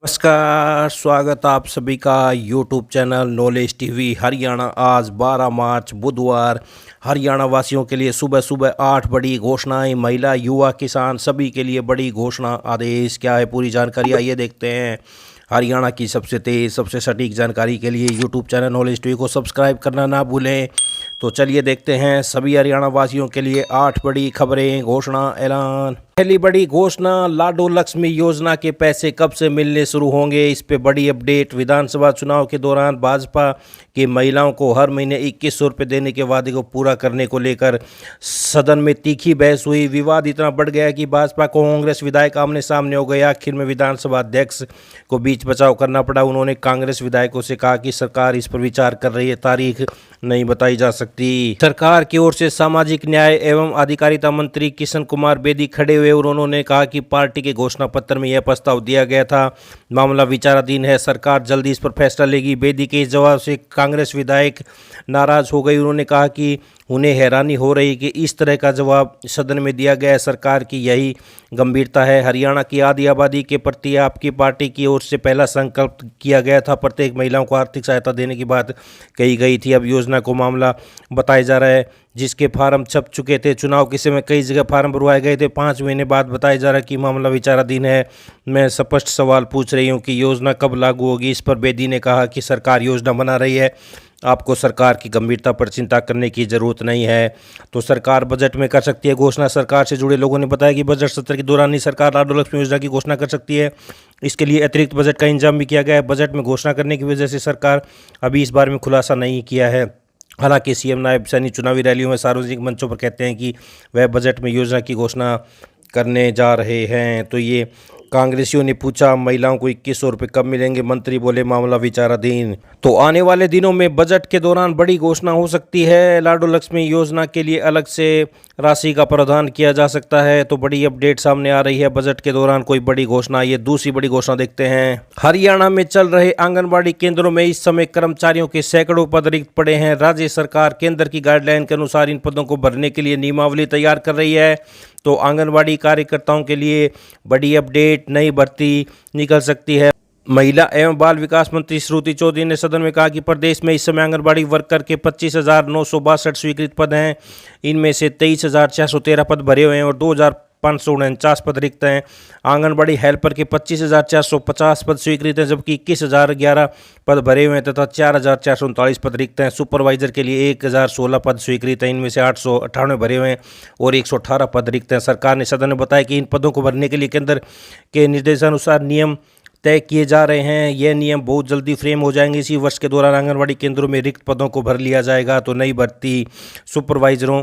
नमस्कार, स्वागत आप सभी का YouTube channel knowledge TV Haryana. आज 12 मार्च बुधवार हरियाणा वासियों के लिए सुबह सुबह 8 बड़ी घोषणाएं। महिला, युवा, किसान सभी के लिए बड़ी घोषणा आदेश। क्या है पूरी जानकारी, आइए देखते हैं। हरियाणा की सबसे तेज़ सबसे सटीक जानकारी के लिए यूट्यूब चैनल नॉलेज टीवी को सब्सक्राइब करना ना भूलें। तो चलिए देखते हैं सभी हरियाणा वासियों के लिए 8 बड़ी खबरें, घोषणा, ऐलान। पहली बड़ी घोषणा, लाडो लक्ष्मी योजना के पैसे कब से मिलने शुरू होंगे, इस पे बड़ी अपडेट। विधानसभा चुनाव के दौरान भाजपा की महिलाओं को हर महीने 2100 रुपये देने के वादे को पूरा करने को लेकर सदन में तीखी बहस हुई। विवाद इतना बढ़ गया कि भाजपा को कांग्रेस विधायक आमने सामने हो गए। आखिर में विधानसभा अध्यक्ष को बीच बचाव करना पड़ा। उन्होंने कांग्रेस विधायकों से कहा कि सरकार इस पर विचार कर रही है, तारीख नहीं बताई जा सकती। सरकार की ओर से सामाजिक न्याय एवं अधिकारिता मंत्री किशन कुमार बेदी खड़े हुए और उन्होंने कहा कि पार्टी के घोषणा पत्र में यह प्रस्ताव दिया गया था, मामला विचाराधीन है, सरकार जल्दी इस पर फैसला लेगी। बेदी के इस जवाब से कांग्रेस विधायक नाराज हो गई। उन्होंने कहा कि उन्हें हैरानी हो रही कि इस तरह का जवाब सदन में दिया गया है, सरकार की यही गंभीरता है। हरियाणा की आधी आबादी के प्रति आपकी पार्टी की ओर से पहला संकल्प किया गया था, प्रत्येक महिलाओं को आर्थिक सहायता देने की बात कही गई थी। अब योजना को मामला बताया जा रहा है, जिसके फार्म छप चुके थे। चुनाव के समय कई जगह फार्म भरवाए गए थे। 5 महीने बाद बताया जा रहा है कि मामला विचाराधीन है। मैं स्पष्ट सवाल पूछ रही हूँ कि योजना कब लागू होगी। इस पर बेदी ने कहा कि सरकार योजना बना रही है, आपको सरकार की गंभीरता पर चिंता करने की जरूरत नहीं है। तो सरकार बजट में कर सकती है घोषणा। सरकार से जुड़े लोगों ने बताया कि बजट सत्र के दौरान ही सरकार लाडो लक्ष्मी योजना की घोषणा कर सकती है। इसके लिए अतिरिक्त बजट का इंतजाम भी किया गया है। बजट में घोषणा करने की वजह से सरकार अभी इस बारे में खुलासा नहीं किया है। हालांकि सीएम नायब सैनी चुनावी रैलियों में सार्वजनिक मंचों पर कहते हैं कि वह बजट में योजना की घोषणा करने जा रहे हैं। तो ये कांग्रेसियों ने पूछा महिलाओं को 2100 रुपये कब मिलेंगे, मंत्री बोले मामला विचाराधीन। तो आने वाले दिनों में बजट के दौरान बड़ी घोषणा हो सकती है। लाडो लक्ष्मी योजना के लिए अलग से राशि का प्रावधान किया जा सकता है। तो बड़ी अपडेट सामने आ रही है, बजट के दौरान कोई बड़ी घोषणा। ये दूसरी बड़ी घोषणा देखते हैं। हरियाणा में चल रहे आंगनबाड़ी केंद्रों में इस समय कर्मचारियों के सैकड़ों पद रिक्त पड़े हैं। राज्य सरकार केंद्र की गाइडलाइन के अनुसार इन पदों को भरने के लिए नियमावली तैयार कर रही है। तो आंगनबाड़ी कार्यकर्ताओं के लिए बड़ी अपडेट, नई भर्ती निकल सकती है। महिला एवं बाल विकास मंत्री श्रुति चौधरी ने सदन में कहा कि प्रदेश में इस समय आंगनबाड़ी वर्कर के 25,962 स्वीकृत पद हैं। इनमें से 23,613 पद भरे हुए हैं और 2,549 पद रिक्त हैं। आंगनबाड़ी हेल्पर के 25,450 पद स्वीकृत हैं, जबकि 21,011 पद भरे हुए हैं तथा 4,439 पद रिक्त हैं। सुपरवाइजर के लिए 1,016 पद स्वीकृत हैं, इनमें से 898 भरे हुए हैं और 118 पद रिक्त हैं। सरकार ने सदन में बताया कि इन पदों को भरने के लिए केंद्र के निर्देशानुसार नियम तय किए जा रहे हैं। यह नियम बहुत जल्दी फ्रेम हो जाएंगे। इसी वर्ष के दौरान आंगनबाड़ी केंद्रों में रिक्त पदों को भर लिया जाएगा। तो नई भर्ती सुपरवाइजरों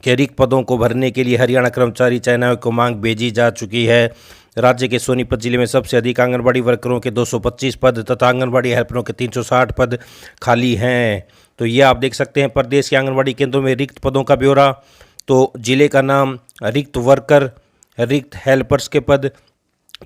के रिक्त पदों को भरने के लिए हरियाणा कर्मचारी चयन आयोग को मांग भेजी जा चुकी है। राज्य के सोनीपत जिले में सबसे अधिक आंगनबाड़ी वर्करों के 225 पद तथा आंगनबाड़ी हेल्परों के 360 पद खाली हैं। तो ये आप देख सकते हैं प्रदेश के आंगनबाड़ी केंद्रों में रिक्त पदों का ब्यौरा। तो जिले का नाम, रिक्त वर्कर, रिक्त हेल्पर्स के पद,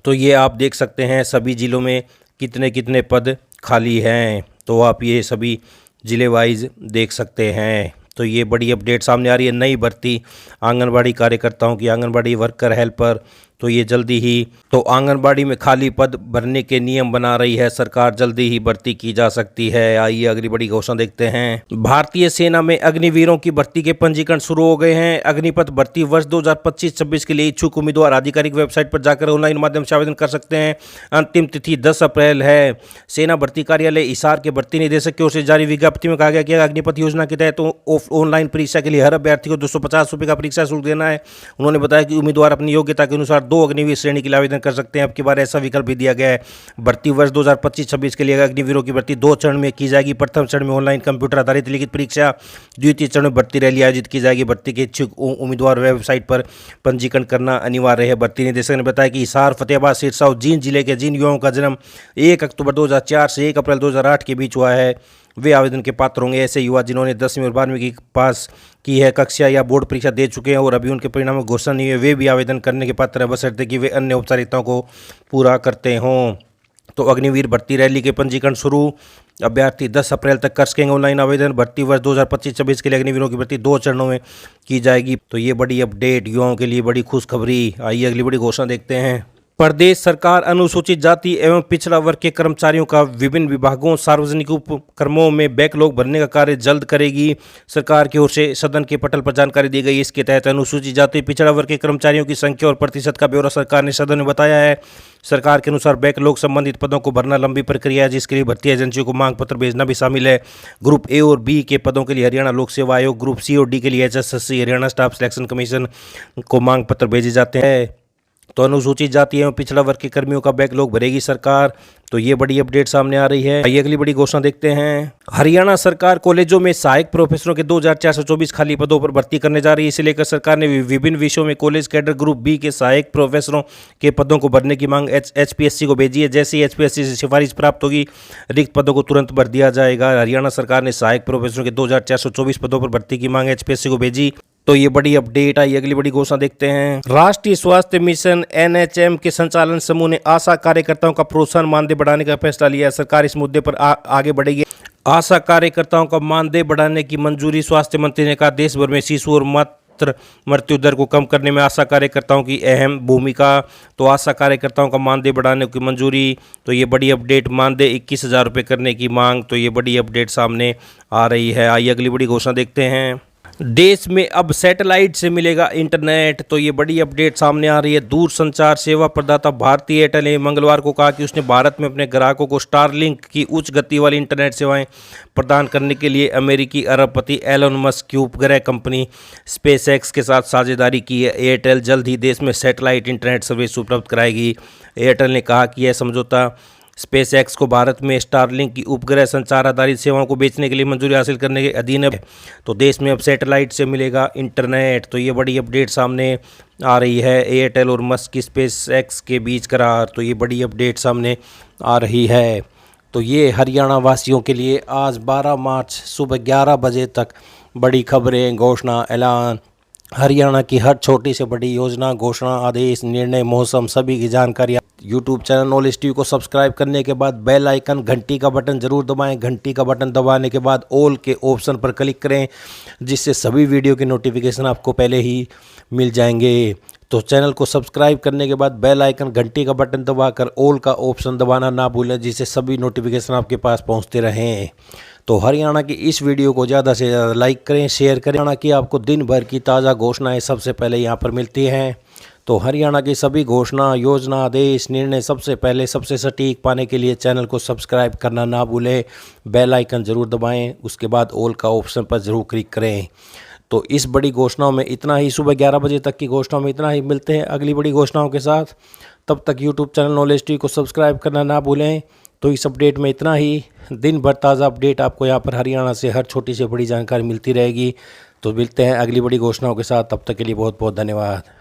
तो ये आप देख सकते हैं सभी जिलों में कितने कितने पद खाली हैं। तो आप ये सभी जिले वाइज देख सकते हैं। तो ये बड़ी अपडेट सामने आ रही है, नई भर्ती आंगनबाड़ी कार्यकर्ताओं की, आंगनबाड़ी वर्कर, हेल्पर। तो ये जल्दी ही, तो आंगनबाड़ी में खाली पद भरने के नियम बना रही है सरकार, जल्दी ही भर्ती की जा सकती है। आइए अगली बड़ी घोषणा देखते हैं। भारतीय सेना में अग्निवीरों की भर्ती के पंजीकरण शुरू हो गए हैं। अग्निपथ भर्ती वर्ष 2025-26 के लिए इच्छुक उम्मीदवार आधिकारिक वेबसाइट पर जाकर ऑनलाइन माध्यम से आवेदन कर सकते हैं। अंतिम तिथि 10 अप्रैल है। सेना भर्ती कार्यालय हिसार के भर्ती निदेशक की ओर से जारी विज्ञप्ति में कहा गया कि अग्निपथ योजना के तहत ऑनलाइन परीक्षा के लिए हर अभ्यर्थी को 250 रुपये का परीक्षा शुल्क देना है। उन्होंने बताया कि उम्मीदवार अपनी योग्यता के अनुसार 2 अग्निवीर श्रेणी के लिए आवेदन कर सकते हैं। अब की बार ऐसा विकल्प भी दिया गया है। भर्ती वर्ष 2025-26 के लिए अग्निवीरों की भर्ती 2 चरण में की जाएगी। प्रथम चरण में ऑनलाइन कंप्यूटर आधारित लिखित परीक्षा, द्वितीय चरण में भर्ती रैली आयोजित की जाएगी। भर्ती के इच्छुक उम्मीदवार वेबसाइट पर पंजीकरण करना अनिवार्य है। भर्ती निदेशक ने बताया कि हिसार, फतेहाबाद, सिरसा और जींद जिले के जिन युवाओं का जन्म 1 अक्टूबर 2004 से 1 अप्रैल 2008 के बीच हुआ है, वे आवेदन के पात्र होंगे। ऐसे युवा जिन्होंने 10वीं और 12वीं की पास की है कक्षा या बोर्ड परीक्षा दे चुके हैं और अभी उनके परिणाम घोषणा नहीं हुए, वे भी आवेदन करने के पात्र हैं, बशर्ते कि वे अन्य औपचारिकताओं को पूरा करते हों। तो अग्निवीर भर्ती रैली के पंजीकरण शुरू, अभ्यर्थी 10 अप्रैल तक कर सकेंगे ऑनलाइन आवेदन। भर्ती वर्ष 2025-26 के लिए अग्निवीरों की भर्ती 2 चरणों में की जाएगी। तो ये बड़ी अपडेट, युवाओं के लिए बड़ी खुशखबरी। आइए अगली बड़ी घोषणा देखते हैं। प्रदेश सरकार अनुसूचित जाति एवं पिछड़ा वर्ग के कर्मचारियों का विभिन्न विभागों सार्वजनिक उपक्रमों में बैकलॉग भरने का कार्य जल्द करेगी। सरकार की ओर से सदन के पटल पर जानकारी दी गई। इसके तहत अनुसूचित जाति पिछड़ा वर्ग के कर्मचारियों की संख्या और प्रतिशत का ब्यौरा सरकार ने सदन में बताया है। सरकार के अनुसार बैकलॉग संबंधित पदों को भरना लंबी प्रक्रिया है, जिसके लिए भर्ती एजेंसियों को मांग पत्र भेजना भी शामिल है। ग्रुप ए और बी के पदों के लिए हरियाणा लोक सेवा आयोग, ग्रुप सी और डी के लिए HSSC Haryana staff selection commission को मांग पत्र भेजे जाते हैं। तो अनुसूचित जाति एवं पिछड़ा वर्ग के कर्मियों का बैकलॉग भरेगी सरकार। तो ये बड़ी अपडेट सामने आ रही है। आइए अगली बड़ी घोषणा देखते हैं। हरियाणा सरकार कॉलेजों में सहायक प्रोफेसरों के 2424 खाली पदों पर भर्ती करने जा रही है। इसे लेकर सरकार ने विभिन्न विषयों में कॉलेज कैडर ग्रुप बी के सहायक प्रोफेसरों के पदों को भरने की मांग HPSC को भेजी है। जैसे ही HPSC से सिफारिश प्राप्त होगी, रिक्त पदों को तुरंत भर दिया जाएगा। हरियाणा सरकार ने सहायक प्रोफेसरों के 2424 पदों पर भर्ती की मांग HPSC को भेजी। तो ये बड़ी अपडेट आई। अगली बड़ी घोषणा देखते हैं। राष्ट्रीय स्वास्थ्य मिशन NHM के संचालन समूह ने आशा कार्यकर्ताओं का प्रोत्साहन मानदेय बढ़ाने का फैसला लिया है। सरकार इस मुद्दे पर आगे बढ़ेगी। आशा कार्यकर्ताओं का मानदेय बढ़ाने की मंजूरी। स्वास्थ्य मंत्री ने कहा, देश भर में शिशु और मातृ मृत्यु दर को कम करने में आशा कार्यकर्ताओं की अहम भूमिका। तो आशा कार्यकर्ताओं का मानदेय बढ़ाने की मंजूरी। तो ये बड़ी अपडेट, मानदेय 21,000 रुपये करने की मांग। तो ये बड़ी अपडेट सामने आ रही है। आइए अगली बड़ी घोषणा देखते हैं। देश में अब सैटेलाइट से मिलेगा इंटरनेट। तो ये बड़ी अपडेट सामने आ रही है। दूरसंचार सेवा प्रदाता भारती एयरटेल ने मंगलवार को कहा कि उसने भारत में अपने ग्राहकों को स्टारलिंक की उच्च गति वाली इंटरनेट सेवाएं प्रदान करने के लिए अमेरिकी अरबपति एलन मस्क की उपग्रह कंपनी SpaceX के साथ साझेदारी की है। एयरटेल जल्द ही देश में सैटेलाइट इंटरनेट सर्विस उपलब्ध कराएगी। एयरटेल ने कहा कि यह समझौता SpaceX को भारत में स्टारलिंक की उपग्रह संचार आधारित सेवाओं को बेचने के लिए मंजूरी हासिल करने के अधीन है। तो देश में अब सैटेलाइट से मिलेगा इंटरनेट। तो ये बड़ी अपडेट सामने आ रही है। एयरटेल और मस्क की SpaceX के बीच करार। तो ये बड़ी अपडेट सामने आ रही है। तो ये हरियाणा वासियों के लिए आज 12 मार्च सुबह 11 बजे तक बड़ी खबरें, घोषणा, ऐलान, हरियाणा की हर छोटी से बड़ी योजना, घोषणा, आदेश, निर्णय, मौसम, सभी की जानकारी यूट्यूब चैनल नॉलेज टीवी को सब्सक्राइब करने के बाद बेल आइकन, घंटी का बटन जरूर दबाएं। घंटी का बटन दबाने के बाद ऑल के ऑप्शन पर क्लिक करें, जिससे सभी वीडियो के नोटिफिकेशन आपको पहले ही मिल जाएंगे। तो चैनल को सब्सक्राइब करने के बाद बेल आइकन, घंटी का बटन दबाकर ऑल का ऑप्शन दबाना ना भूलें, जिससे सभी नोटिफिकेशन आपके पास पहुंचते रहें। तो हरियाणा की इस वीडियो को ज़्यादा से ज़्यादा लाइक करें, शेयर करें। हरियाणा की आपको दिन भर की ताज़ा घोषणाएं सबसे पहले यहाँ पर मिलती हैं। तो हरियाणा की सभी घोषणा, योजना, आदेश, निर्णय सबसे पहले, सबसे सटीक पाने के लिए चैनल को सब्सक्राइब करना ना भूलें। बेल आइकन ज़रूर दबाएं, उसके बाद ऑल का ऑप्शन पर ज़रूर क्लिक करें। तो इस बड़ी घोषणाओं में इतना ही। सुबह 11 बजे तक की घोषणाओं में इतना ही। मिलते हैं अगली बड़ी घोषणाओं के साथ। तब तक यूट्यूब चैनल नॉलेज टीवी को सब्सक्राइब करना ना भूलें। तो इस अपडेट में इतना ही। दिन भर ताज़ा अपडेट आपको यहाँ पर हरियाणा से हर छोटी से बड़ी जानकारी मिलती रहेगी। तो मिलते हैं अगली बड़ी घोषणाओं के साथ। तब तक के लिए बहुत बहुत धन्यवाद।